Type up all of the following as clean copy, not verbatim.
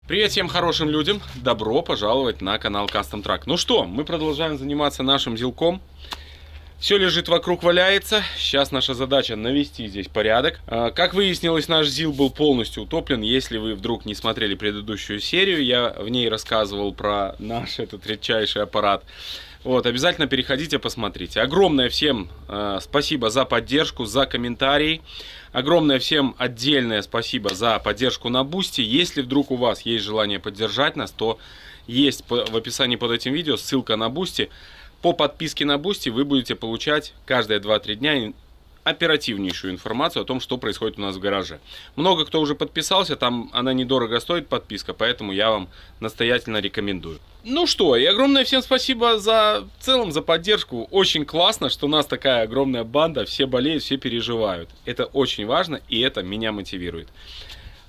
Привет всем хорошим людям, добро пожаловать на канал Custom Truck. Ну что, мы продолжаем заниматься нашим зилком. Все лежит вокруг, валяется. Сейчас наша задача навести здесь порядок. Как выяснилось, наш ЗИЛ был полностью утоплен. Если вы вдруг не смотрели предыдущую серию, я в ней рассказывал про наш этот редчайший аппарат. Вот, обязательно переходите, посмотрите. Огромное всем спасибо за поддержку, за комментарии. Огромное всем отдельное спасибо за поддержку на Бусти. Если вдруг у вас есть желание поддержать нас, то есть в описании под этим видео ссылка на Бусти. По подписке на Бусти вы будете получать каждые 2-3 дня оперативнейшую информацию о том, что происходит у нас в гараже. Много кто уже подписался, там она недорого стоит, подписка, поэтому я вам настоятельно рекомендую. Ну что, и огромное всем спасибо в целом за поддержку. Очень классно, что у нас такая огромная банда, все болеют, все переживают. Это очень важно, и это меня мотивирует.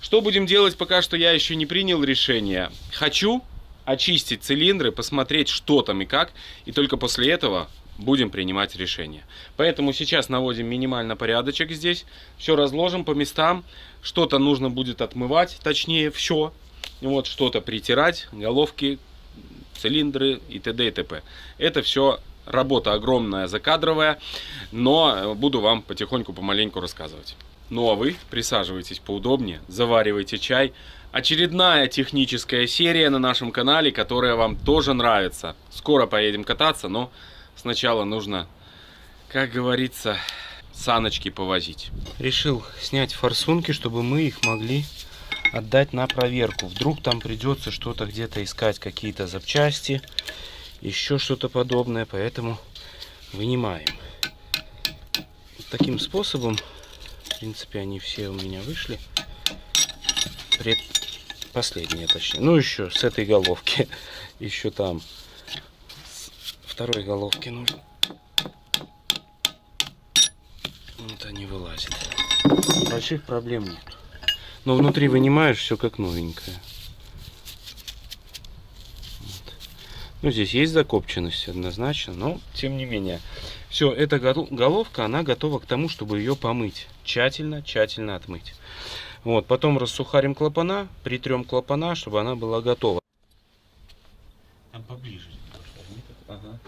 Что будем делать, пока что я еще не принял решение. Хочу очистить цилиндры, посмотреть, что там и как, и только после этого будем принимать решение. Поэтому сейчас наводим минимально порядочек здесь, все разложим по местам, что-то нужно будет отмывать, точнее все, вот что-то притирать, головки, цилиндры и т.д. и т.п. Это все работа огромная, закадровая, но буду вам потихоньку, помаленьку рассказывать. Ну а вы присаживайтесь поудобнее, заваривайте чай. Очередная техническая серия на нашем канале, которая вам тоже нравится. Скоро поедем кататься, но сначала нужно, как говорится, саночки повозить. Решил снять форсунки, чтобы мы их могли отдать на проверку. Вдруг там придется что-то где-то искать, какие-то запчасти, еще что-то подобное, поэтому вынимаем. Вот таким способом, в принципе, они все у меня вышли. Последние, точнее. Ну, еще с этой головки. Еще там с второй головки нужно. Вот они вылазят. Больших проблем нет. Но внутри вынимаешь, все как новенькое. Вот. Ну, здесь есть закопченность однозначно, но тем не менее. Все, эта головка, она готова к тому, чтобы ее помыть. Тщательно отмыть. Вот, потом рассухарим клапана, притрем клапана, чтобы она была готова. Там поближе. Ага.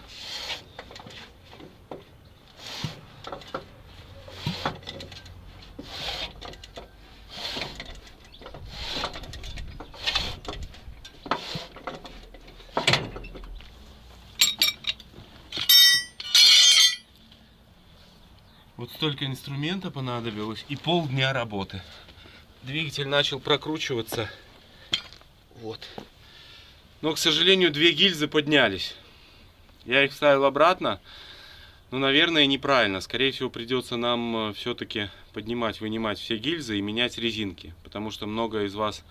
Вот столько инструмента понадобилось и полдня работы. Двигатель начал прокручиваться. Вот. Но, к сожалению, две гильзы поднялись. Я их вставил обратно. Но, наверное, неправильно. Скорее всего, придется нам все-таки поднимать, вынимать все гильзы и менять резинки. Потому что много из вас,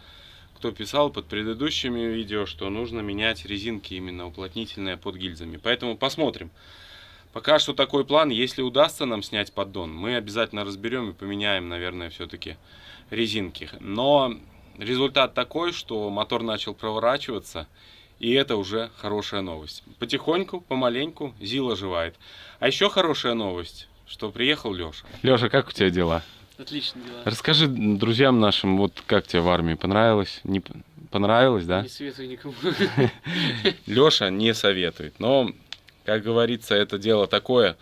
кто писал под предыдущими видео, что нужно менять резинки именно уплотнительные под гильзами. Поэтому посмотрим. Пока что такой план. Если удастся нам снять поддон, мы обязательно разберем и поменяем, наверное, все-таки резинки. Но результат такой, что мотор начал проворачиваться, и это уже хорошая новость. Потихоньку, помаленьку ЗИЛ оживает. А еще хорошая новость, что приехал Леша. Леша, как у тебя дела? Отлично дела. Расскажи друзьям нашим, вот как тебе в армии, понравилось? Не понравилось, да? Не советую никому. Леша не советует, но, как говорится, это дело такое.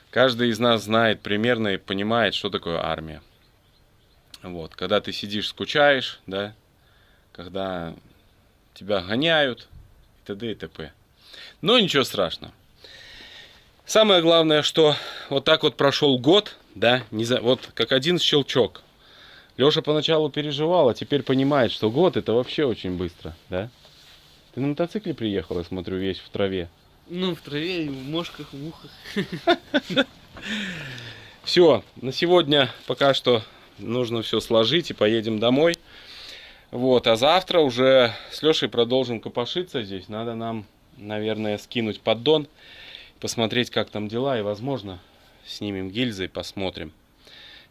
Каждый из нас знает примерно и понимает, что такое армия. Вот, когда ты сидишь, скучаешь, да, когда тебя гоняют, и т.д. и т.п. Но ничего страшного. Самое главное, что вот так вот прошел год, да, вот как один щелчок. Леша поначалу переживал, а теперь понимает, что год это вообще очень быстро, да. Ты на мотоцикле приехал, я смотрю, весь в траве. Ну, в траве, в мошках, в мухах. Все, на сегодня пока что нужно все сложить и поедем домой. Вот, а завтра уже с Лешей продолжим копошиться здесь. Надо нам, наверное, скинуть поддон, посмотреть, как там дела. И, возможно, снимем гильзы и посмотрим.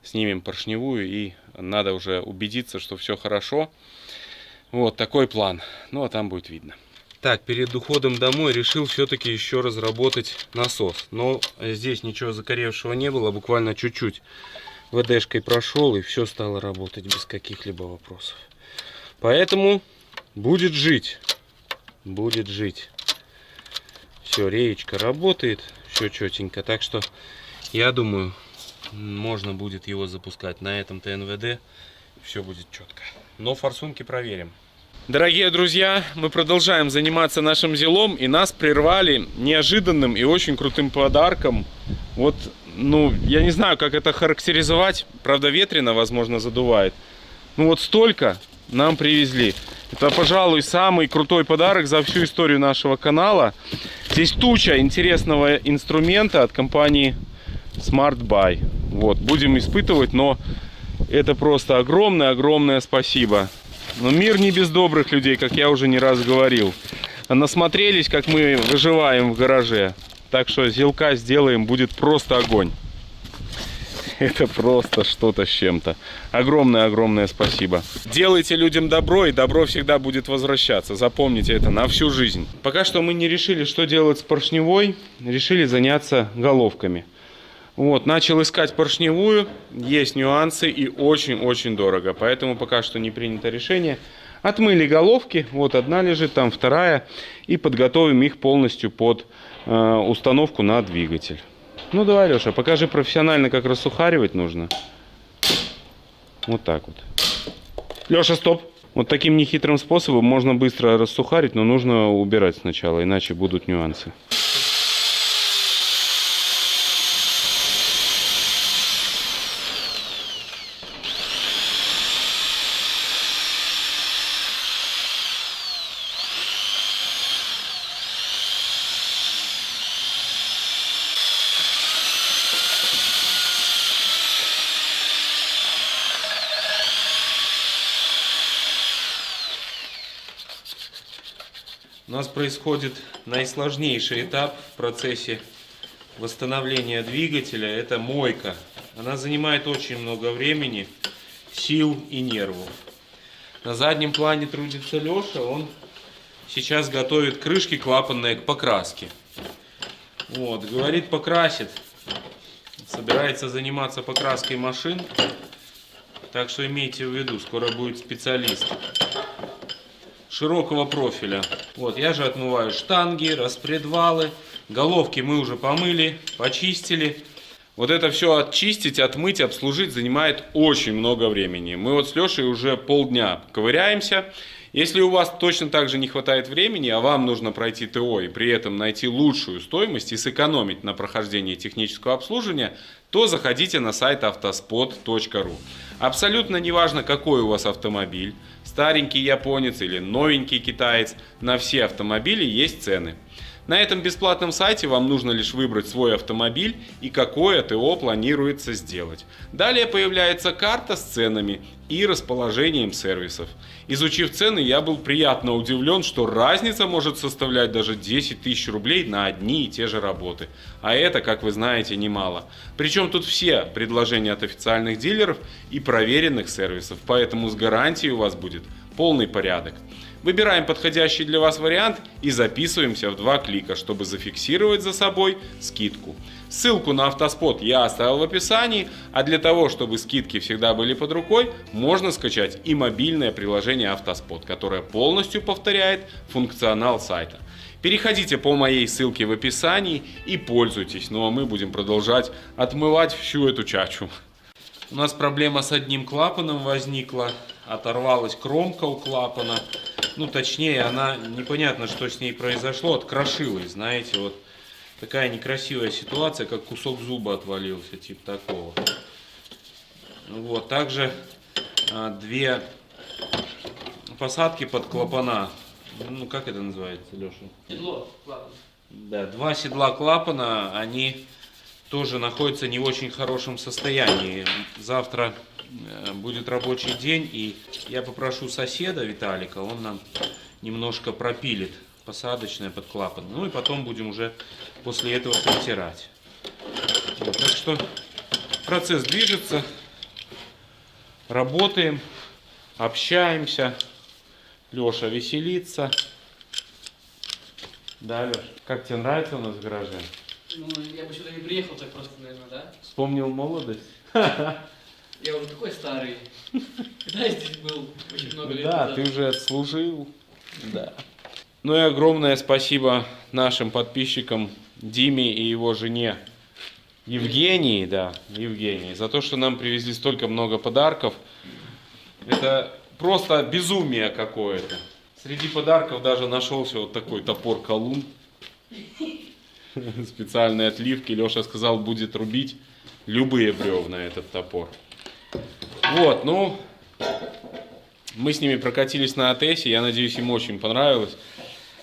Снимем поршневую, и надо уже убедиться, что все хорошо. Вот такой план. Ну, а там будет видно. Так, перед уходом домой решил все-таки еще разработать насос. Но здесь ничего закоревшего не было, буквально чуть-чуть ВДшкой прошел, и все стало работать без каких-либо вопросов. Поэтому Будет жить. Будет жить. Все, реечка работает. Все четенько. Так что я думаю, можно будет его запускать на этом ТНВД. Все будет четко. Но форсунки проверим. Дорогие друзья, мы продолжаем заниматься нашим зилом. И нас прервали неожиданным и очень крутым подарком. Вот, ну, я не знаю, как это характеризовать. Правда, ветрено, возможно, задувает. Ну вот столько нам привезли. Это, пожалуй, самый крутой подарок за всю историю нашего канала. Здесь туча интересного инструмента от компании Smart Buy. Вот, будем испытывать, но это просто огромное спасибо. Но мир не без добрых людей, как я уже не раз говорил. Насмотрелись, как мы выживаем в гараже. Так что зилка сделаем, будет просто огонь. Это просто что-то с чем-то. Огромное спасибо. Делайте людям добро, и добро всегда будет возвращаться. Запомните это на всю жизнь. Пока что мы не решили, что делать с поршневой. Решили заняться головками. Вот, начал искать поршневую. Есть нюансы и очень дорого. Поэтому пока что не принято решение. Отмыли головки. Вот одна лежит, там вторая. И подготовим их полностью под установку на двигатель. Ну давай, Леша, покажи профессионально, как рассухаривать нужно. Вот так вот. Леша, стоп. Вот таким нехитрым способом можно быстро рассухарить, но нужно убирать сначала, иначе будут нюансы. У нас происходит наисложнейший этап в процессе восстановления двигателя. Это мойка. Она занимает очень много времени, сил и нервов. На заднем плане трудится Леша. Он сейчас готовит крышки клапанные к покраске. Вот, говорит, покрасит. Собирается заниматься покраской машин. Так что имейте в виду, скоро будет специалист широкого профиля. Вот, я же отмываю штанги, распредвалы. Головки мы уже помыли, почистили. Вот это все очистить, отмыть, обслужить занимает очень много времени. Мы вот с Лешей уже полдня ковыряемся. Если у вас точно так же не хватает времени, а вам нужно пройти ТО и при этом найти лучшую стоимость и сэкономить на прохождении технического обслуживания, то заходите на сайт автоспот.ру. Абсолютно неважно, какой у вас автомобиль, старенький японец или новенький китаец, на все автомобили есть цены. На этом бесплатном сайте вам нужно лишь выбрать свой автомобиль и какое ТО планируется сделать. Далее появляется карта с ценами и расположением сервисов. Изучив цены, я был приятно удивлен, что разница может составлять даже 10 тысяч рублей на одни и те же работы. А это, как вы знаете, немало. Причем тут все предложения от официальных дилеров и проверенных сервисов, поэтому с гарантией у вас будет полный порядок. Выбираем подходящий для вас вариант и записываемся в 2 клика, чтобы зафиксировать за собой скидку. Ссылку на автоспот я оставил в описании, а для того, чтобы скидки всегда были под рукой, можно скачать и мобильное приложение Автоспот, которое полностью повторяет функционал сайта. Переходите по моей ссылке в описании и пользуйтесь, ну а мы будем продолжать отмывать всю эту чачу. У нас проблема с одним клапаном возникла, оторвалась кромка у клапана. Ну, точнее, она, непонятно, что с ней произошло, открошилась, знаете, вот такая некрасивая ситуация, как кусок зуба отвалился, типа такого. Вот, также 2 посадки под клапана, ну, как это называется, Леша? Седло, клапан. Да, 2 седла клапана, они тоже находятся не в очень хорошем состоянии. Завтра будет рабочий день, и я попрошу соседа Виталика, он нам немножко пропилит посадочное под клапан. Ну и потом будем уже после этого протирать. Вот, так что процесс движется, работаем, общаемся. Леша веселится. Да, Леш, как тебе нравится у нас в гараже? Ну, я бы сюда не приехал так просто, наверное, да? Вспомнил молодость? Я уже такой старый. Да, здесь был очень много лет Да, назад. ты уже отслужил, Да. Ну и огромное спасибо нашим подписчикам Диме и его жене Евгении, да, Евгении, за то, что нам привезли столько много подарков. Это просто безумие какое-то. Среди подарков даже нашелся вот такой топор колун. Специальные отливки. Леша сказал, будет рубить любые бревна этот топор. Вот, ну, мы с ними прокатились на АТСе. Я надеюсь, им очень понравилось.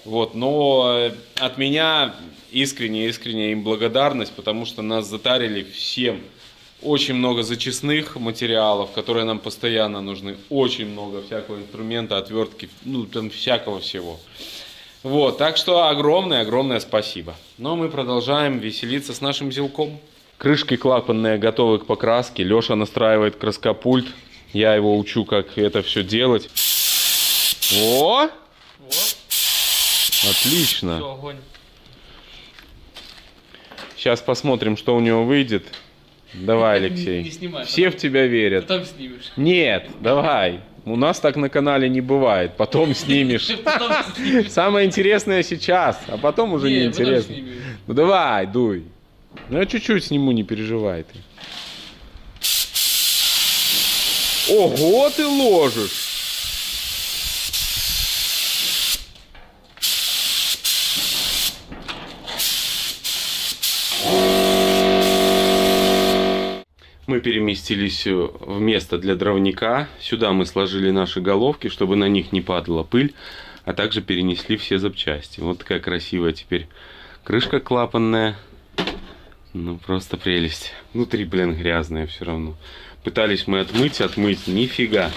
Вот, но от меня искренне им благодарность, потому что нас затарили всем. Очень много зачистных материалов, которые нам постоянно нужны. Очень много всякого инструмента, отвертки, ну там всякого всего. Вот, так что огромное спасибо. Но мы продолжаем веселиться с нашим зилком. Крышки клапанные готовы к покраске. Леша настраивает краскопульт. Я его учу, как это все делать. О! Вот. Отлично. Все, огонь. Сейчас посмотрим, что у него выйдет. Давай, Алексей. Не снимай, Все в тебя верят. Потом снимешь. Нет, давай. У нас так на канале не бывает. Потом снимешь. Потом снимешь. Самое интересное сейчас, а потом уже не потом интересно. снимешь. Ну давай, дуй. Ну я чуть-чуть сниму, не переживай ты. Ого, ты ложишь. Мы переместились в место для дровника. Сюда мы сложили наши головки, чтобы на них не падала пыль, а также перенесли все запчасти. Вот такая красивая теперь крышка клапанная. Ну, просто прелесть. Внутри, блин, грязная все равно. Пытались мы отмыть, нифига.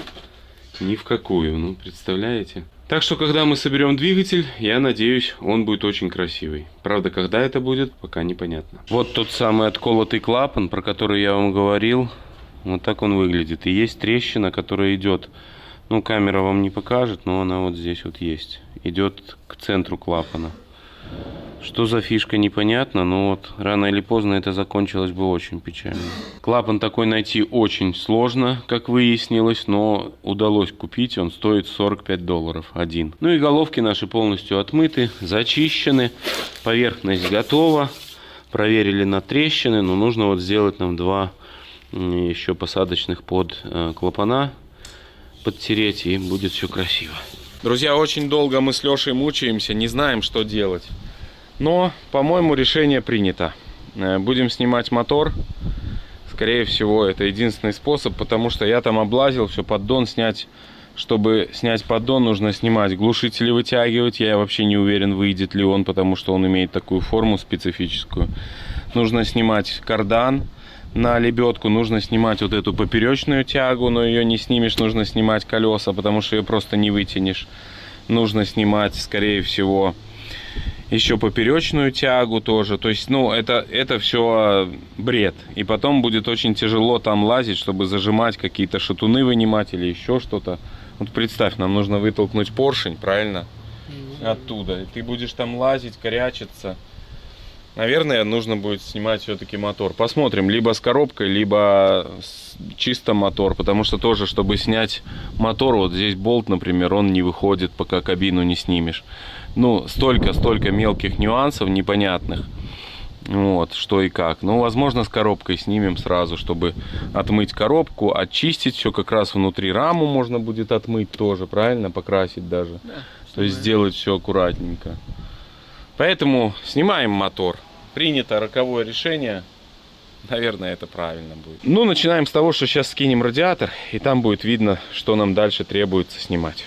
Ни в какую, ну, представляете? Так что, когда мы соберем двигатель, я надеюсь, он будет очень красивый. Правда, когда это будет, пока непонятно. Вот тот самый отколотый клапан, про который я вам говорил. Вот так он выглядит. И есть трещина, которая идет. Ну, камера вам не покажет, но она вот здесь вот есть. Идет к центру клапана. Что за фишка, непонятно, но вот рано или поздно это закончилось бы очень печально. Клапан такой найти очень сложно, как выяснилось, но удалось купить, он стоит $45 один. Ну и головки наши полностью отмыты, зачищены, поверхность готова, проверили на трещины, но нужно вот сделать нам два еще посадочных под клапана, подтереть, и будет все красиво. Друзья, очень долго мы с Лешей мучаемся, не знаем, что делать. Но, по-моему, решение принято. Будем снимать мотор. Скорее всего, это единственный способ, потому что я там облазил, все, поддон снять. Чтобы снять поддон, нужно снимать глушители, вытягивать. Я вообще не уверен, выйдет ли он, потому что он имеет такую форму специфическую. Нужно снимать кардан на лебедку. Нужно снимать вот эту поперечную тягу, но ее не снимешь. Нужно снимать колеса, потому что ее просто не вытянешь. Нужно снимать, скорее всего, еще поперечную тягу тоже. То есть, ну, это все бред. И потом будет очень тяжело там лазить, чтобы зажимать какие-то шатуны, вынимать или еще что-то. Вот представь, нам нужно вытолкнуть поршень, правильно? Оттуда. И ты будешь там лазить, корячиться. Наверное, нужно будет снимать все-таки мотор. Посмотрим, либо с коробкой, либо чисто мотор. Потому что тоже, чтобы снять мотор, вот здесь болт, например, он не выходит, пока кабину не снимешь. Ну, столько мелких нюансов непонятных. Вот, что и как. Ну, возможно, с коробкой снимем сразу, чтобы отмыть коробку, очистить все как раз внутри. Раму можно будет отмыть тоже, правильно? Покрасить даже. Да, то есть сделать все аккуратненько. Поэтому снимаем мотор. Принято роковое решение. Наверное, это правильно будет. Ну, начинаем с того, что сейчас скинем радиатор, и там будет видно, что нам дальше требуется снимать.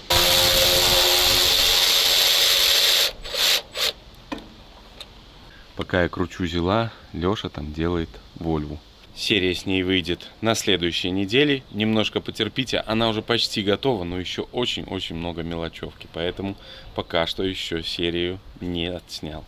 Пока я кручу зила, Леша там делает Вольву. Серия с ней выйдет на следующей неделе. Немножко потерпите, она уже почти готова, но еще очень-очень много мелочевки. Поэтому пока что еще серию не отснял.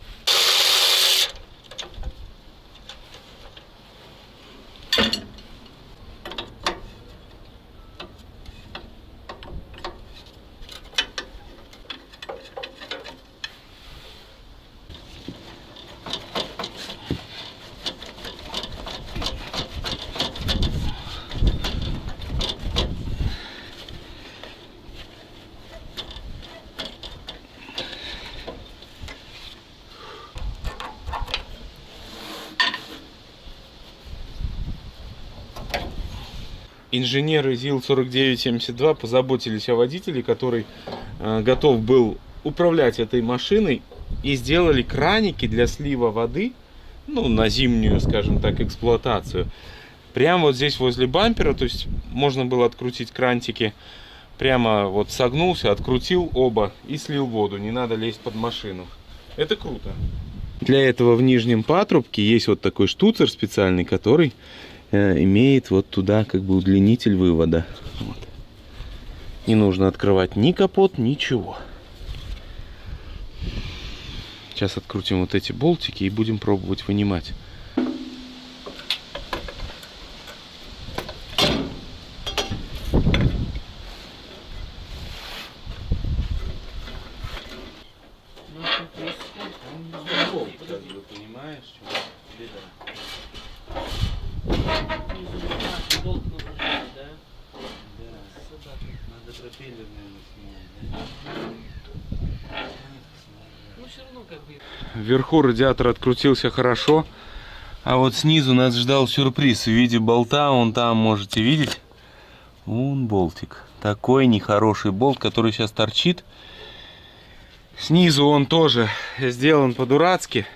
инженеры ЗИЛ-4972 позаботились о водителе, который готов был управлять этой машиной, и сделали краники для слива воды, ну, на зимнюю, скажем так, эксплуатацию. Прямо вот здесь возле бампера, то есть можно было открутить крантики, прямо вот согнулся, открутил оба и слил воду, не надо лезть под машину. Это круто. Для этого в нижнем патрубке есть вот такой штуцер специальный, который имеет вот туда как бы удлинитель вывода. Вот. Не нужно открывать ни капот, ничего. Сейчас открутим вот эти болтики и будем пробовать вынимать. Вверху радиатор открутился хорошо, а вот снизу нас ждал сюрприз в виде болта. Вон там можете видеть, вон болтик, такой нехороший болт, который сейчас торчит. Снизу он тоже сделан по-дурацки,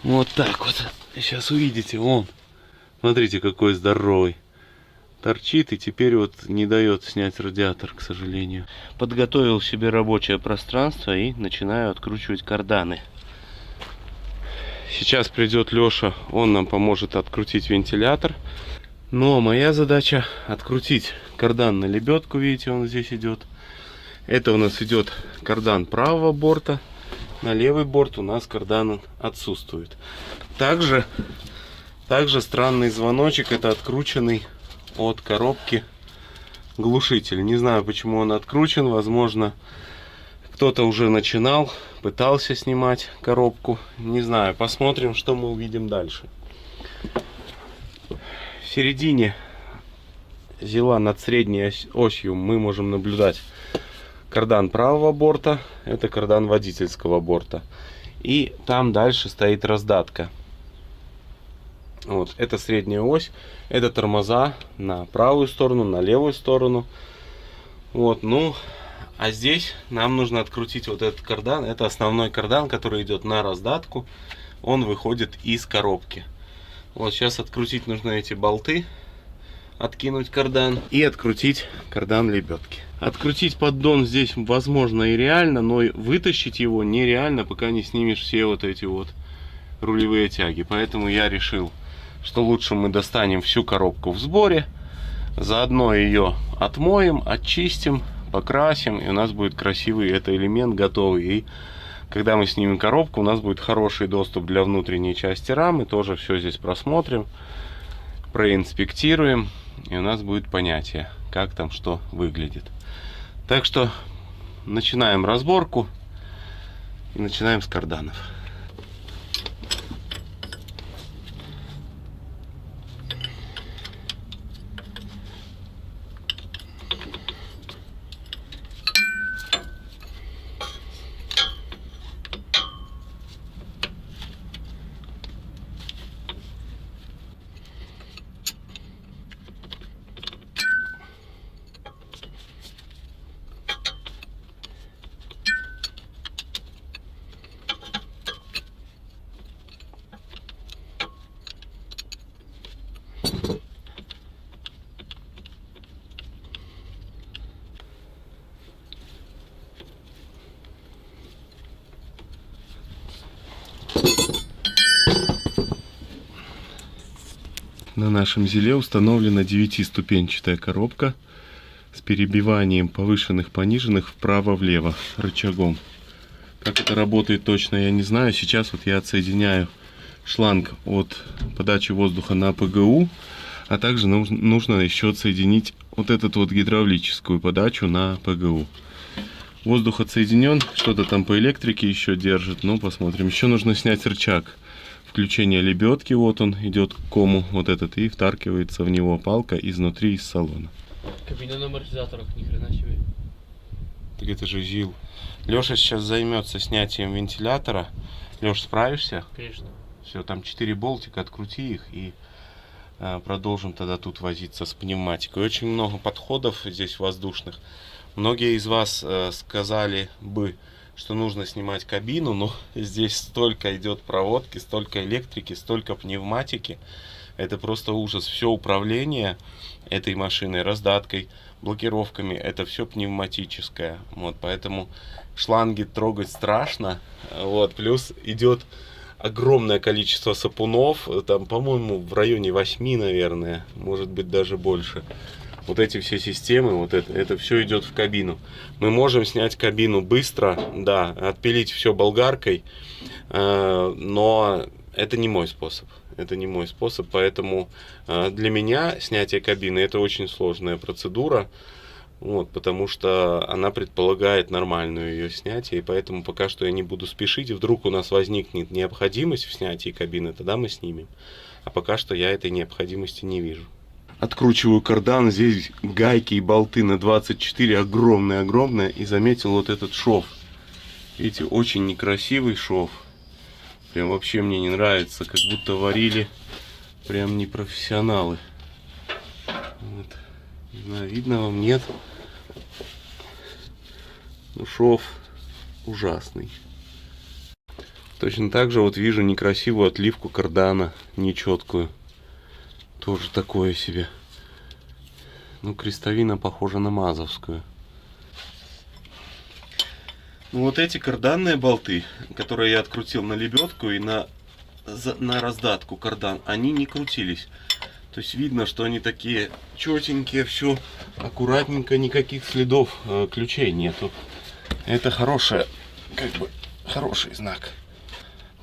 вот так вот. Сейчас увидите, вон, смотрите, какой здоровый. Торчит и теперь вот не дает снять радиатор, к сожалению. Подготовил себе рабочее пространство и начинаю откручивать карданы. Сейчас придет Леша, он нам поможет открутить вентилятор. Но моя задача открутить кардан на лебедку, видите, он здесь идет. Это у нас идет кардан правого борта, на левый борт у нас кардан отсутствует. Также странный звоночек, это открученный от коробки глушитель. Не знаю, почему он откручен. Возможно, кто-то уже начинал, пытался снимать коробку. Не знаю, посмотрим, что мы увидим дальше. В середине зила над средней осью мы можем наблюдать кардан правого борта. Это кардан водительского борта. И там дальше стоит раздатка. Вот, это средняя ось, это тормоза на правую сторону, на левую сторону. Вот, ну, а здесь нам нужно открутить вот этот кардан. Это основной кардан, который идет на раздатку. Он выходит из коробки. Вот, сейчас открутить нужно эти болты, откинуть кардан и открутить кардан лебедки. Открутить поддон здесь возможно и реально, но вытащить его нереально, пока не снимешь все вот эти вот рулевые тяги. Поэтому я решил, что лучше мы достанем всю коробку в сборе, заодно ее отмоем, очистим, покрасим, и у нас будет красивый это элемент готовый. И когда мы снимем коробку, у нас будет хороший доступ для внутренней части рамы, тоже все здесь просмотрим, проинспектируем, и у нас будет понятие, как там что выглядит. Так что начинаем разборку и начинаем с карданов. На нашем зиле установлена 9-ступенчатая коробка с перебиванием повышенных-пониженных вправо-влево рычагом. Как это работает точно, я не знаю. Сейчас вот я отсоединяю шланг от подачи воздуха на ПГУ, а также нужно еще отсоединить вот эту вот гидравлическую подачу на ПГУ. Воздух отсоединен, что-то там по электрике еще держит, ну посмотрим. Еще нужно снять рычаг включения лебедки, вот он идет к кому, вот этот, и втаркивается в него палка изнутри, из салона. Кабина на амортизаторах, ни хрена себе. Так это же ЗИЛ. Леша сейчас займется снятием вентилятора. Леш, справишься? Конечно. Все, там 4 болтика, открути их и Продолжим тогда тут возиться с пневматикой. Очень много подходов здесь воздушных. Многие из вас сказали бы, что нужно снимать кабину, но здесь столько идет проводки, столько электрики, столько пневматики. Это просто ужас. Все управление этой машиной, раздаткой, блокировками, это все пневматическое. Вот, поэтому шланги трогать страшно. Вот, плюс идет огромное количество сапунов. Там, по-моему, в районе 8, наверное, может быть даже больше. Вот эти все системы, вот это все идет в кабину. Мы можем снять кабину быстро, да, отпилить все болгаркой, но это не мой способ. Это не мой способ, поэтому для меня снятие кабины это очень сложная процедура, вот, потому что она предполагает нормальное ее снятие, и поэтому пока что я не буду спешить. Вдруг у нас возникнет необходимость в снятии кабины, тогда мы снимем. А пока что я этой необходимости не вижу. Откручиваю кардан, здесь гайки и болты на 24, огромные-огромные, и заметил вот этот шов. Видите, очень некрасивый шов. Прям вообще мне не нравится, как будто варили прям не профессионалы. Вот. Не знаю, видно вам, нет? Ну, шов ужасный. Точно так же вот вижу некрасивую отливку кардана, нечеткую. Тоже такое себе. Ну, крестовина похожа на мазовскую. Ну, вот эти карданные болты, которые я открутил на лебедку и на раздатку кардан, они не крутились. То есть видно, что они такие четенькие, все аккуратненько, никаких следов ключей нету. Это хороший знак.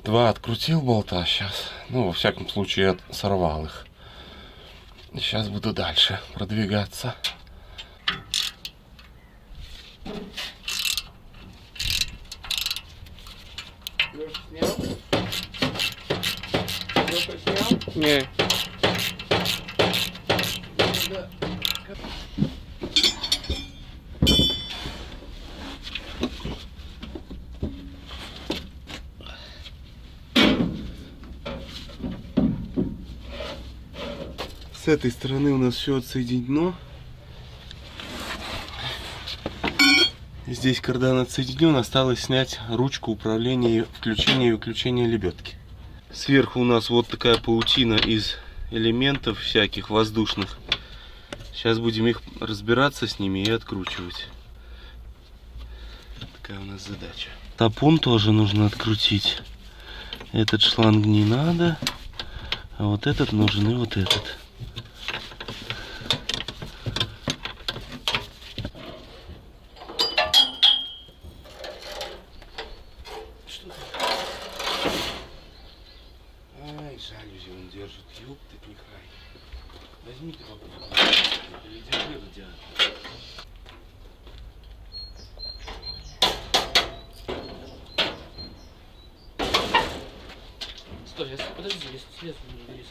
2 открутил болта сейчас. Ну, во всяком случае, я сорвал их. Сейчас буду дальше продвигаться. Лёша снял? Лёша снял? Не. С этой стороны у нас все отсоединено. Здесь кардан отсоединен, осталось снять ручку управления включения и выключения лебедки. Сверху у нас вот такая паутина из элементов всяких воздушных. Сейчас будем их разбираться с ними и откручивать. Такая у нас задача. Топун тоже нужно открутить. Этот шланг не надо, а вот этот нужен и вот этот. Жалюзи он держит, ёпты нехай. Возьми ты попробуй. Держи радиатор. Стой, подожди, я слезу, не бери.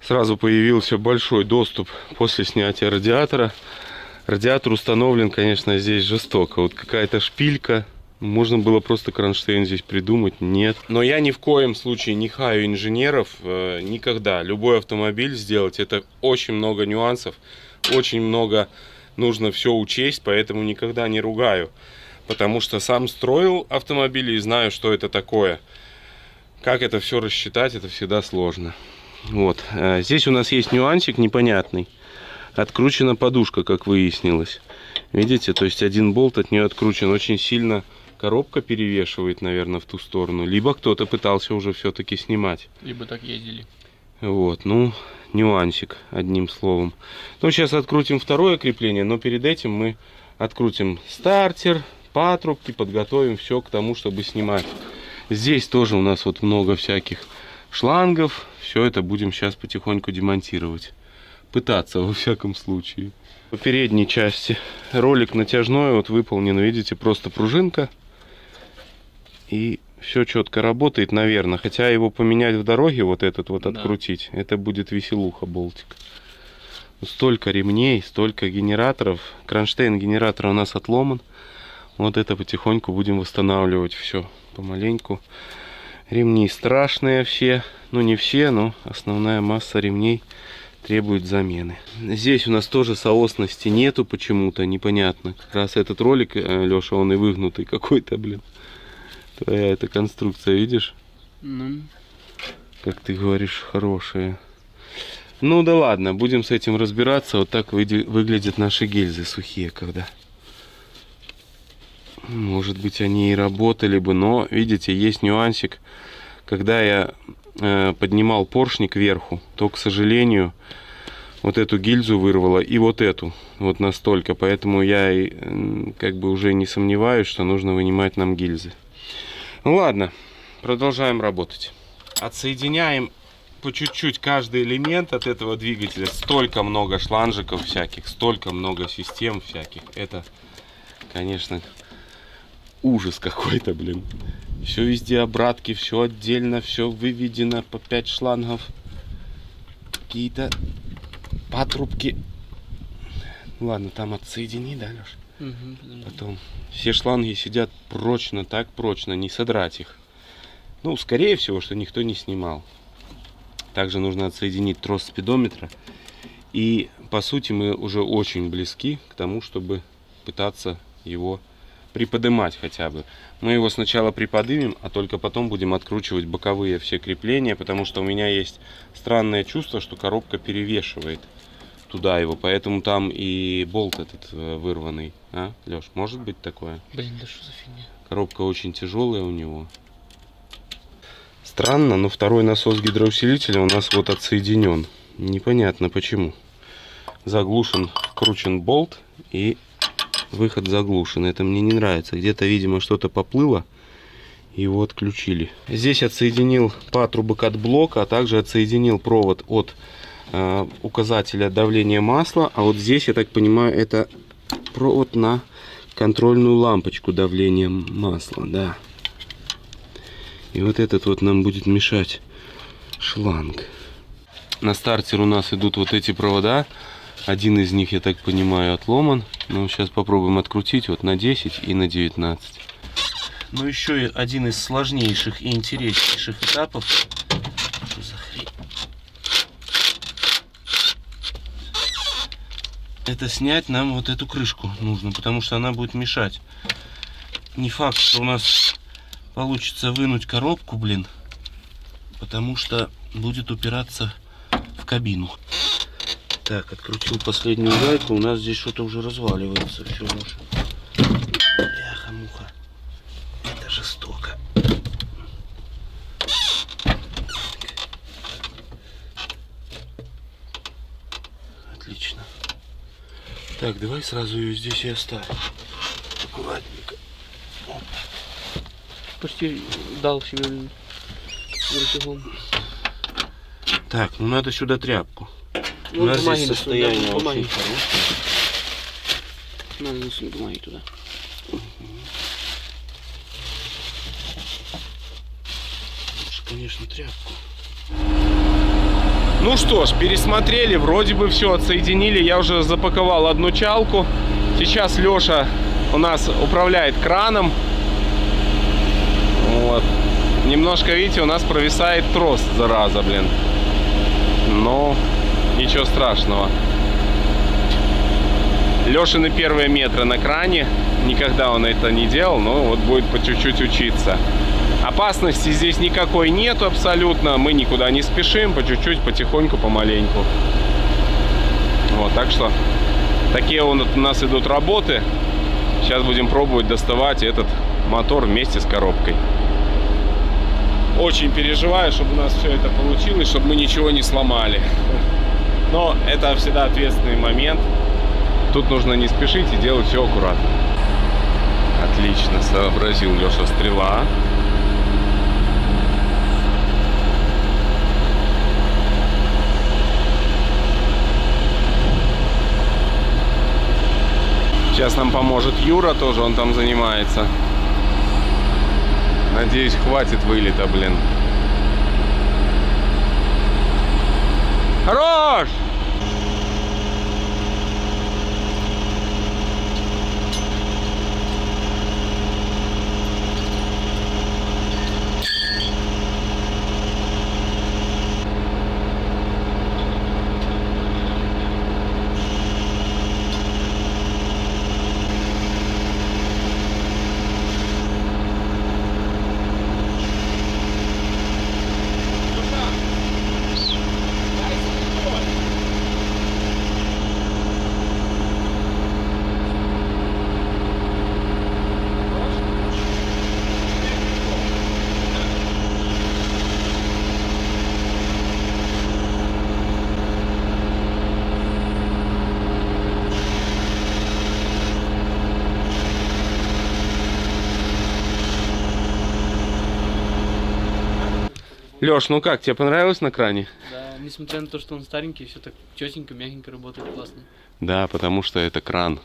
Сразу появился большой доступ после снятия радиатора. Радиатор установлен, конечно, здесь жестоко. Вот какая-то шпилька. Можно было просто кронштейн здесь придумать. Нет. Но я ни в коем случае не хаю инженеров. Никогда. Любой автомобиль сделать, это очень много нюансов. Очень много нужно все учесть. Поэтому никогда не ругаю. Потому что сам строил автомобили и знаю, что это такое. Как это все рассчитать, это всегда сложно. Вот. Здесь у нас есть нюансик непонятный. Откручена подушка, как выяснилось. Видите, то есть один болт от нее откручен. Очень сильно коробка перевешивает, наверное, в ту сторону. Либо кто-то пытался уже все-таки снимать. Либо так ездили. Вот, ну, нюансик, одним словом. Ну, сейчас открутим второе крепление, но перед этим мы открутим стартер, патрубки, подготовим все к тому, чтобы снимать. Здесь тоже у нас вот много всяких шлангов. Все это будем сейчас потихоньку демонтировать. Пытаться, во всяком случае. По передней части ролик натяжной вот выполнен, видите, просто пружинка. И все четко работает, наверное. Хотя его поменять в дороге, вот этот вот открутить, это будет веселуха, болтик. Столько ремней, столько генераторов. Кронштейн генератора у нас отломан. Вот это потихоньку будем восстанавливать все помаленьку. Ремни страшные все. Ну не все, но основная масса ремней требует замены. Здесь у нас тоже соосности нету почему-то, непонятно. Как раз этот ролик, Леша, он и выгнутый какой-то, блин. Твоя эта конструкция, видишь? Ну. Как ты говоришь, хорошая. Ну да ладно, будем с этим разбираться. Вот так выглядят наши гильзы сухие, когда. Может быть, они и работали бы, но, видите, есть нюансик. Когда я поднимал поршни кверху, то, к сожалению, вот эту гильзу вырвало и вот эту. Вот настолько. Поэтому я как бы уже не сомневаюсь, что нужно вынимать нам гильзы. Ну ладно, продолжаем работать. Отсоединяем по чуть-чуть каждый элемент от этого двигателя. Столько много шланжиков всяких, столько много систем всяких. Это, конечно, ужас какой-то, блин. Все везде обратки, все отдельно, все выведено по 5 шлангов. Какие-то патрубки. Ладно, там отсоедини, да, Леш? Угу, Потом все шланги сидят прочно, так прочно, не содрать их. Ну, скорее всего, что никто не снимал. Также нужно отсоединить трос спидометра. И, по сути, мы уже очень близки к тому, чтобы пытаться его приподнимать хотя бы. Мы его сначала приподнимем, а только потом будем откручивать боковые все крепления, потому что у меня есть странное чувство, что коробка перевешивает туда его, поэтому там и болт этот вырванный. А, Леш, может быть такое? Блин, да что за фигня? Коробка очень тяжелая у него. Странно, но второй насос гидроусилителя у нас вот отсоединен. Непонятно почему. Заглушен, вкручен болт и выход заглушен. Это мне не нравится. Где-то, видимо, что-то поплыло. И его отключили. Здесь отсоединил патрубок от блока, а также отсоединил провод от указателя давления масла. А вот здесь, я так понимаю, это провод на контрольную лампочку давления масла. Да. И вот этот вот нам будет мешать шланг. На стартер у нас идут вот эти провода. Один из них, я так понимаю, отломан. Но сейчас попробуем открутить вот на 10 и на 19. Но еще один из сложнейших и интереснейших этапов. Что за хрень? Это снять нам вот эту крышку нужно, потому что она будет мешать. Не факт, что у нас получится вынуть коробку, блин, потому что будет упираться в кабину. Так, открутил последнюю гайку, у нас здесь что-то уже разваливается. Все уже. Бляха-муха. Это жестоко. Отлично. Так, давай сразу ее здесь и оставим. Аккуратненько. Оп. Почти дал себе рычагом. Так, ну надо сюда тряпку. Ну, у нас бумаги здесь насунь, состояние да, очень бумаги. хорошее. Надо насунуть бумаги туда. Лучше, конечно, тряпку. Ну что ж, пересмотрели, вроде бы все отсоединили. Я уже запаковал одну чалку. Сейчас Леша у нас управляет краном. Вот. Немножко, видите, у нас провисает трос, зараза, блин. Но ничего страшного. Лешины первые метры на кране. Никогда он это не делал, но вот будет по чуть-чуть учиться. Опасности здесь никакой нету абсолютно. Мы никуда не спешим, по чуть-чуть, потихоньку, помаленьку. Вот, так что такие вот у нас идут работы. Сейчас будем пробовать доставать этот мотор вместе с коробкой. Очень переживаю, чтобы у нас все это получилось, чтобы мы ничего не сломали. Но это всегда ответственный момент. Тут нужно не спешить и делать все аккуратно. Отлично, сообразил Леша, стрела. Сейчас нам поможет Юра, тоже он там занимается. Надеюсь, хватит вылета, блин. Хорош! Лёш, ну как, тебе понравилось на кране? Да, несмотря на то, что он старенький, все так четенько, мягенько работает, классно. Да, потому что это кран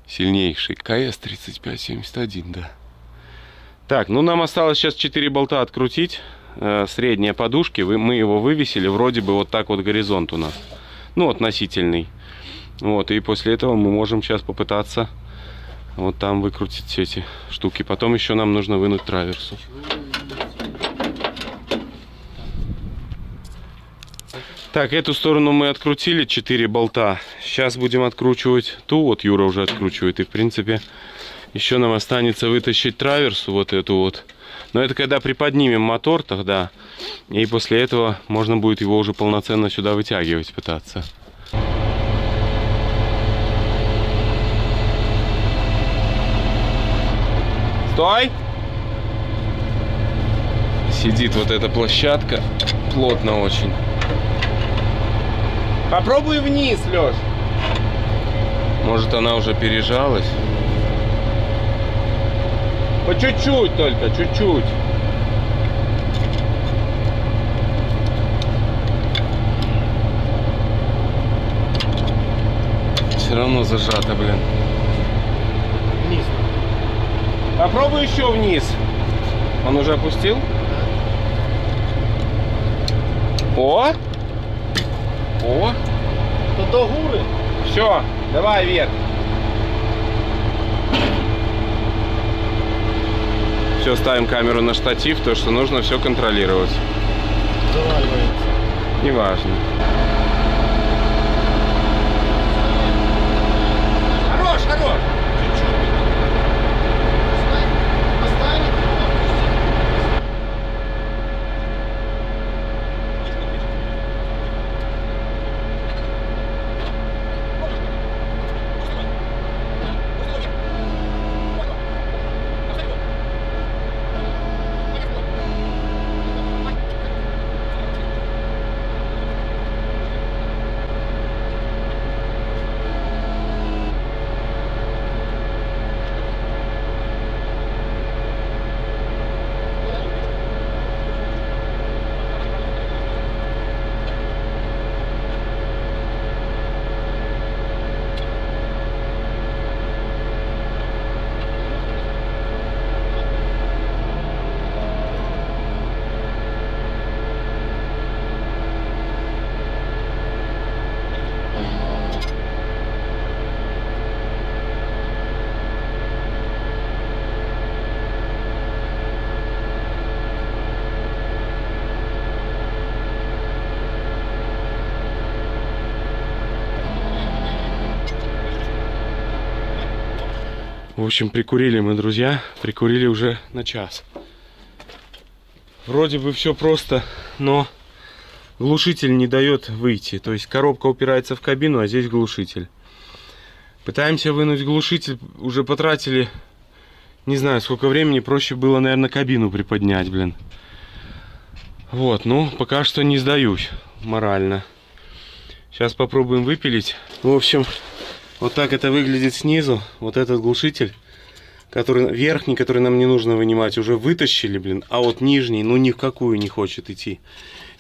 сильнейший. КС-3571, да. Так, ну нам осталось сейчас 4 болта открутить. Средние подушки, мы его вывесили, вроде бы вот так вот горизонт у нас. Ну, относительный. Вот, и после этого мы можем сейчас попытаться вот там выкрутить все эти штуки. Потом еще нам нужно вынуть траверсу. Так, эту сторону мы открутили, 4 болта. Сейчас будем откручивать ту, вот Юра уже откручивает. И в принципе еще нам останется вытащить траверсу, вот эту вот. Но это когда приподнимем мотор тогда. И после этого можно будет его уже полноценно сюда вытягивать, пытаться. Стой! Сидит вот эта площадка. Плотно очень. Попробуй вниз, Лёш. Может, она уже пережалась? По чуть-чуть только, чуть-чуть. Все равно зажато, блин. Вниз. Попробуй еще вниз. Он уже опустил? О! О! То до гури. Все, давай вверх. Все, ставим камеру на штатив, то что нужно все контролировать. Заваливается. Неважно. Хорош, хорош! Поставить его, опустить. В общем, прикурили мы, друзья. Прикурили уже на час. Вроде бы все просто, но глушитель не дает выйти. То есть коробка упирается в кабину, а здесь глушитель. Пытаемся вынуть глушитель. Уже потратили, не знаю, сколько времени. Проще было, наверное, кабину приподнять, блин. Вот, ну, пока что не сдаюсь морально. Сейчас попробуем выпилить. В общем, вот так это выглядит снизу. Вот этот глушитель, который верхний, который нам не нужно вынимать, уже вытащили, блин. А вот нижний, ну ни в какую не хочет идти.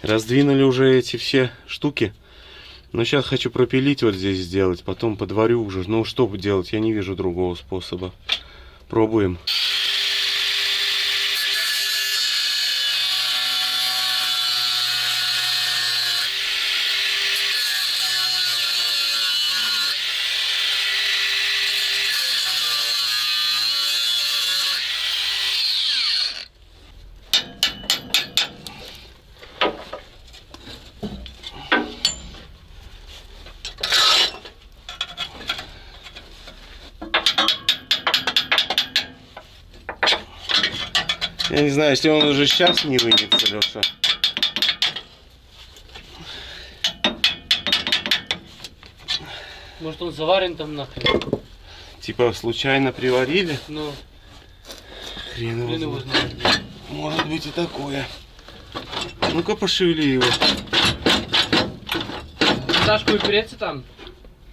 Раздвинули уже эти все штуки. Но сейчас хочу пропилить вот здесь сделать. Потом подварю уже. Ну что делать, я не вижу другого способа. Пробуем. Я не знаю, если он уже сейчас не вынется, Леша. Может, он заварен там нахрен? Типа случайно приварили? Ну, Хрен блин, его его знает. знает. Может быть и такое. Ну-ка пошевели его. Монтажку упереться там?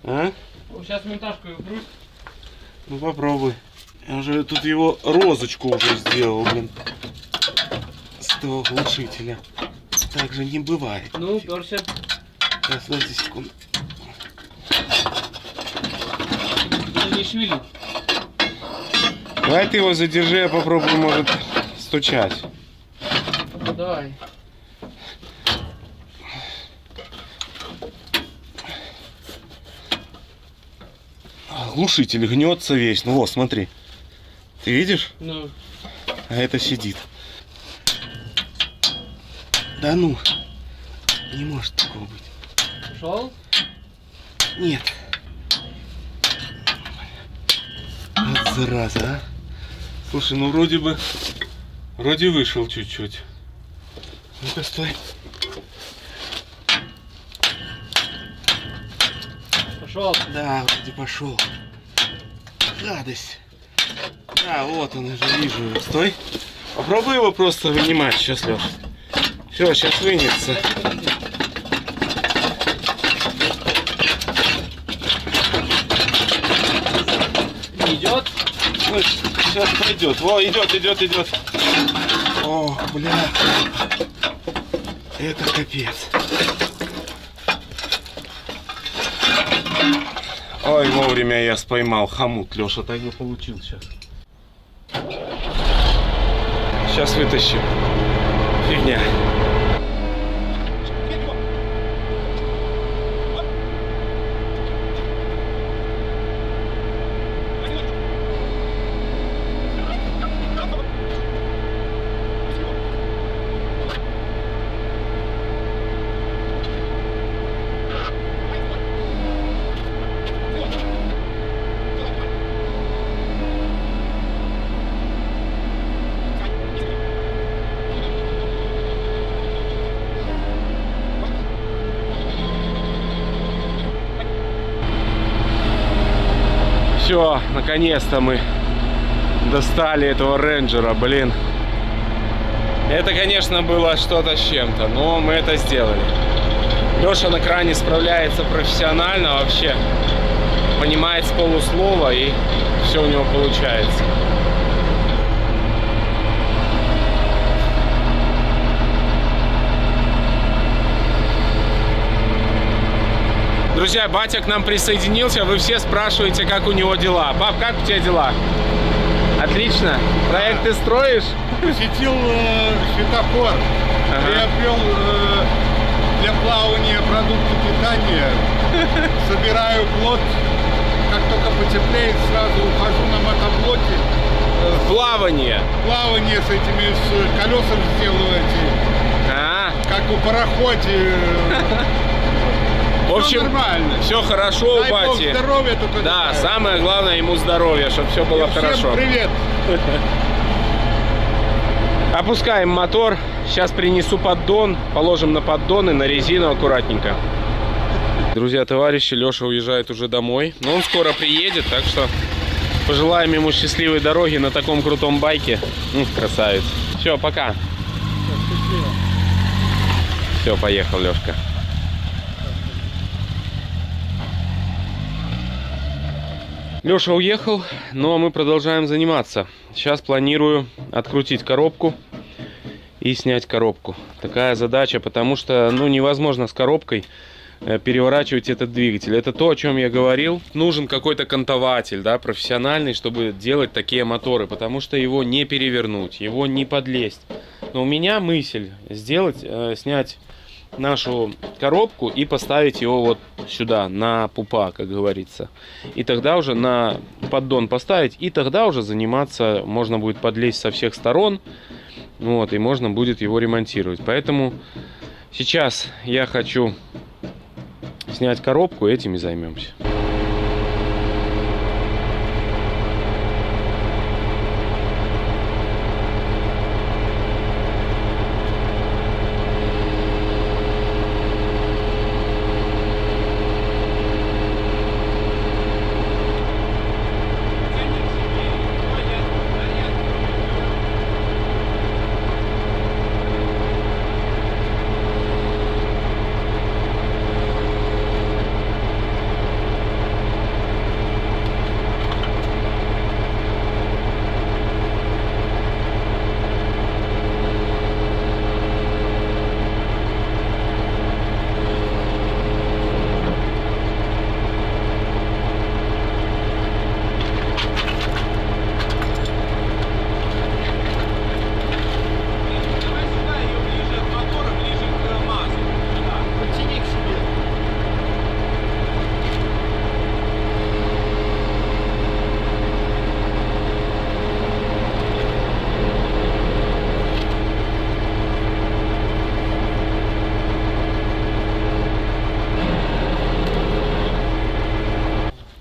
А? Сейчас монтажку упрусь. Ну попробуй. Я уже тут его розочку уже сделал, блин. этого глушителя. Так же не бывает. Ну, уперся. Сейчас, подожди секунду. Даже не шевели. Давай ты его задержи, я попробую, может, стучать. Ну, давай. Глушитель гнется весь. Ну вот, смотри. Ты видишь? Ну. А это сидит. Да ну. Не может такого быть. Пошел? Нет. Вот зараза, а. Слушай, ну вроде вышел чуть-чуть. Ну-ка, стой. Пошел. Да, вроде пошел. Гадость. Да, вот он уже, вижу его. Стой. Попробуй его просто вынимать сейчас, Леш. Все, сейчас вынется. Идет? Сейчас пойдет. Во, идет. О, бля. Это капец. Ой, вовремя я споймал хомут. Леша так бы получил сейчас. Сейчас вытащим. Фигня. Все, наконец-то мы достали этого рейнджера, блин. Это, конечно, было что-то с чем-то, но мы это сделали. Леша на кране справляется профессионально вообще. Понимает с полуслова, и все у него получается. Друзья, батя к нам присоединился. Вы все спрашиваете, как у него дела. Пап, как у тебя дела? Отлично. Проект ты строишь? Посетил светофор, приобрел для плавания продукты питания, собираю плот. Как только потеплеет, сразу ухожу на мотоблоке. Плавание. Плавание с этими с колесами сделаю эти, как у пароходе. В общем, нормально. все хорошо у Дай бог бати. здоровья только. Да, желаю. самое главное ему здоровье, чтобы все было Всем хорошо. привет. Опускаем мотор. Сейчас принесу поддон. Положим на поддон и на резину аккуратненько. Друзья, товарищи, Леша уезжает уже домой. Но он скоро приедет, так что пожелаем ему счастливой дороги на таком крутом байке. Красавец. Все, пока. Все, поехал, Лешка. Леша уехал, но мы продолжаем заниматься. Сейчас планирую открутить коробку и снять коробку. Такая задача, потому что невозможно с коробкой переворачивать этот двигатель. Это то, о чем я говорил. Нужен какой-то кантователь, да, профессиональный, чтобы делать такие моторы, потому что его не перевернуть, его не подлезть. Но у меня мысль сделать, снять нашу коробку и поставить его вот сюда, на пупа, как говорится. И тогда уже на поддон поставить, и тогда уже заниматься, можно будет подлезть со всех сторон, вот, и можно будет его ремонтировать. Поэтому сейчас я хочу снять коробку, этим и займемся.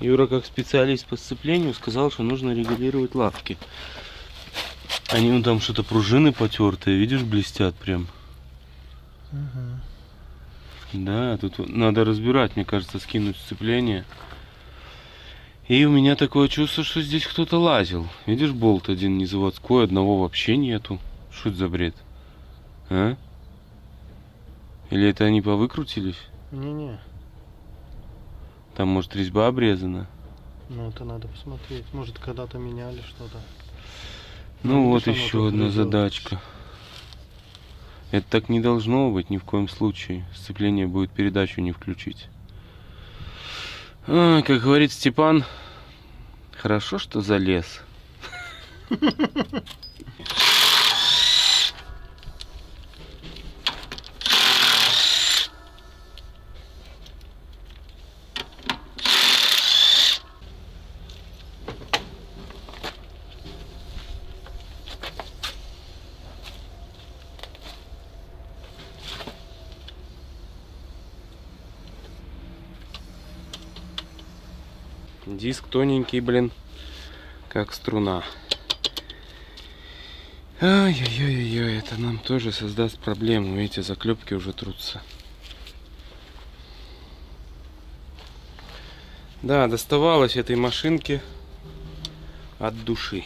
Юра, как специалист по сцеплению, сказал, что нужно регулировать лапки. Они ну там что-то пружины потертые, видишь, блестят прям. Да, тут надо разбирать, мне кажется, скинуть сцепление. И у меня такое чувство, что здесь кто-то лазил. Видишь, болт один не заводской, одного вообще нету. Что это за бред? А? Или это они повыкрутились? Не-не, Там, может, резьба обрезана? ну это надо посмотреть. Может, когда-то меняли что-то. Ну вот видишь, оно еще тут одна лежит. задачка. Это так не должно быть ни в коем случае. Сцепление будет передачу не включить. Ой, как говорит Степан, хорошо, что залез. Диск тоненький, блин, как струна. Ай-яй-яй-яй, это нам тоже создаст проблему. Эти заклепки уже трутся. Да, доставалось этой машинке от души.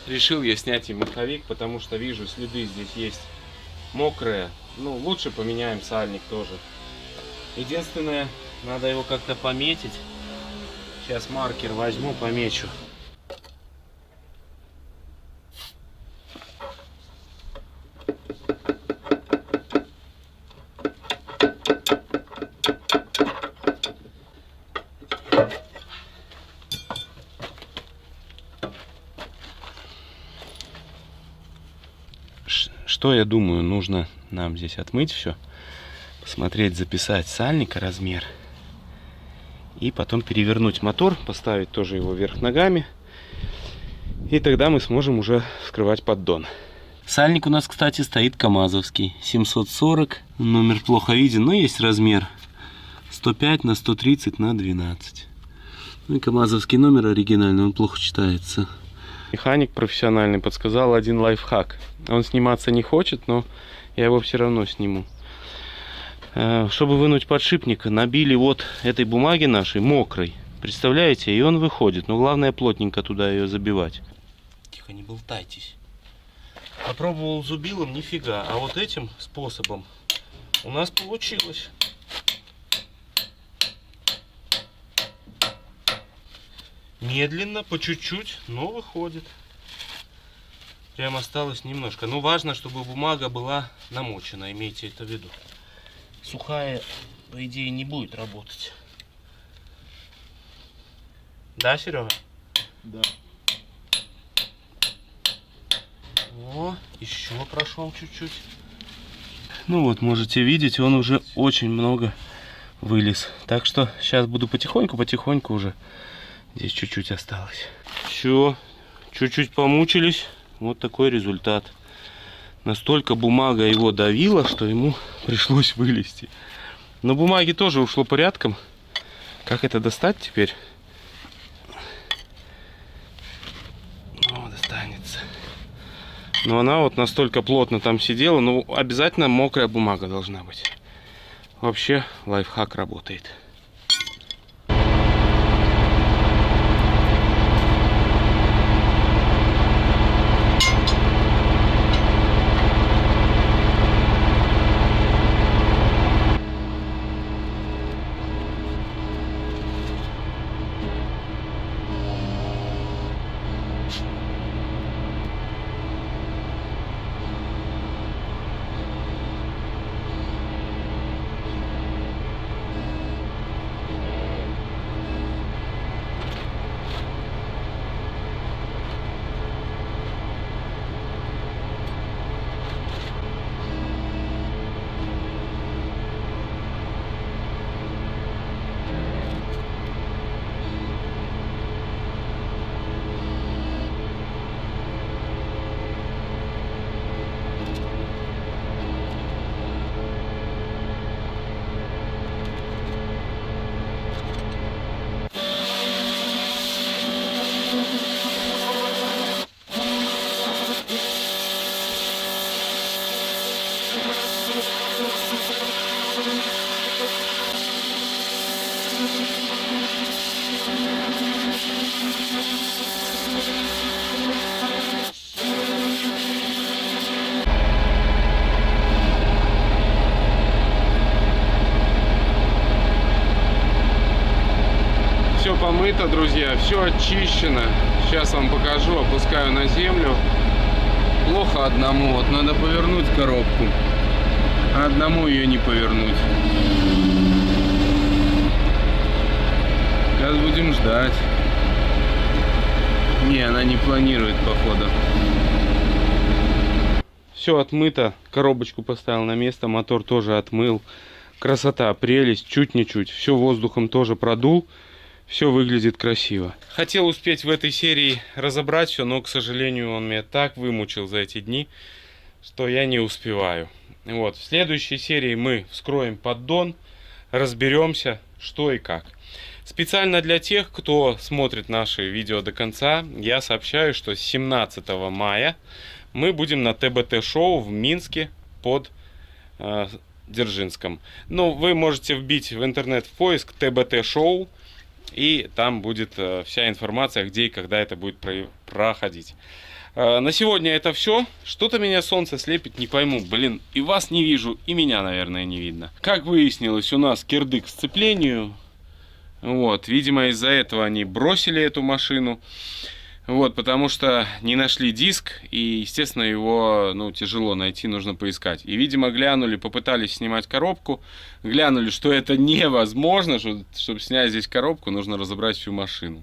Решил я снять и маховик, потому что вижу, следы здесь есть мокрые. Ну, лучше поменяем сальник тоже. Единственное, надо его как-то пометить. Сейчас маркер возьму, помечу. Что я думаю, нужно нам здесь отмыть все, посмотреть, записать сальника размер и потом перевернуть мотор, поставить тоже его вверх ногами, и тогда мы сможем уже вскрывать поддон. Сальник у нас, кстати, стоит камазовский 740, номер плохо виден, но есть размер 105 на 130 на 12. Ну и камазовский номер оригинальный, он плохо читается. Механик профессиональный подсказал один лайфхак. Он сниматься не хочет, но я его все равно сниму. Чтобы вынуть подшипник, набили вот этой бумаги нашей мокрой. Представляете? И он выходит. Но главное плотненько туда ее забивать. Тихо, не болтайтесь. Попробовал зубилом, нифига. А вот этим способом у нас получилось. Медленно, по чуть-чуть, но выходит. Прям осталось немножко. Но важно, чтобы бумага была намочена, имейте это в виду. Сухая, по идее, не будет работать. Да, Серега? Да. О, еще прошел чуть-чуть. Ну вот, можете видеть, он уже очень много вылез. Так что сейчас буду потихоньку уже. Здесь чуть-чуть осталось. Все, чуть-чуть помучились. Вот такой результат. Настолько бумага его давила, что ему пришлось вылезти. Но бумаги тоже ушло порядком. Как это достать теперь? О, достанется. Но она вот настолько плотно там сидела. Но обязательно мокрая бумага должна быть. Вообще лайфхак работает. отмыто, друзья, все очищено. Сейчас вам покажу, опускаю на землю. Плохо одному, вот надо повернуть коробку, а одному ее не повернуть. Сейчас будем ждать. Не, она не планирует, походу. Все отмыто, коробочку поставил на место, мотор тоже отмыл. Красота, прелесть, чуть не чуть. Все воздухом тоже продул. Все выглядит красиво. Хотел успеть в этой серии разобрать все, но, к сожалению, он меня так вымучил за эти дни, что я не успеваю. Вот. В следующей серии мы вскроем поддон, разберемся, что и как. Специально для тех, кто смотрит наши видео до конца, я сообщаю, что с 17 мая мы будем на ТБТ-шоу в Минске под Дзержинском. Ну, вы можете вбить в интернет в поиск ТБТ-шоу, и там будет вся информация, где и когда это будет проходить. На сегодня это все. Что-то меня солнце слепит, не пойму. Блин, и вас не вижу, и меня, наверное, не видно. Как выяснилось, у нас кирдык к сцеплению. Вот, видимо, из-за этого они бросили эту машину. Вот, потому что не нашли диск, и, естественно, его, ну, тяжело найти, нужно поискать. И, видимо, глянули, попытались снимать коробку, глянули, что это невозможно, чтобы снять здесь коробку, нужно разобрать всю машину.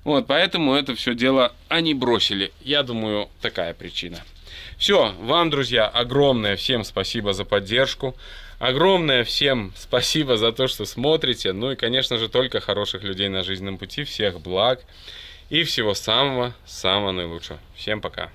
Вот, поэтому это все дело они бросили. Я думаю, такая причина. Все, вам, друзья, огромное всем спасибо за поддержку. Огромное всем спасибо за то, что смотрите. Ну и, конечно же, только хороших людей на жизненном пути. Всех благ. И всего самого наилучшего. Всем пока.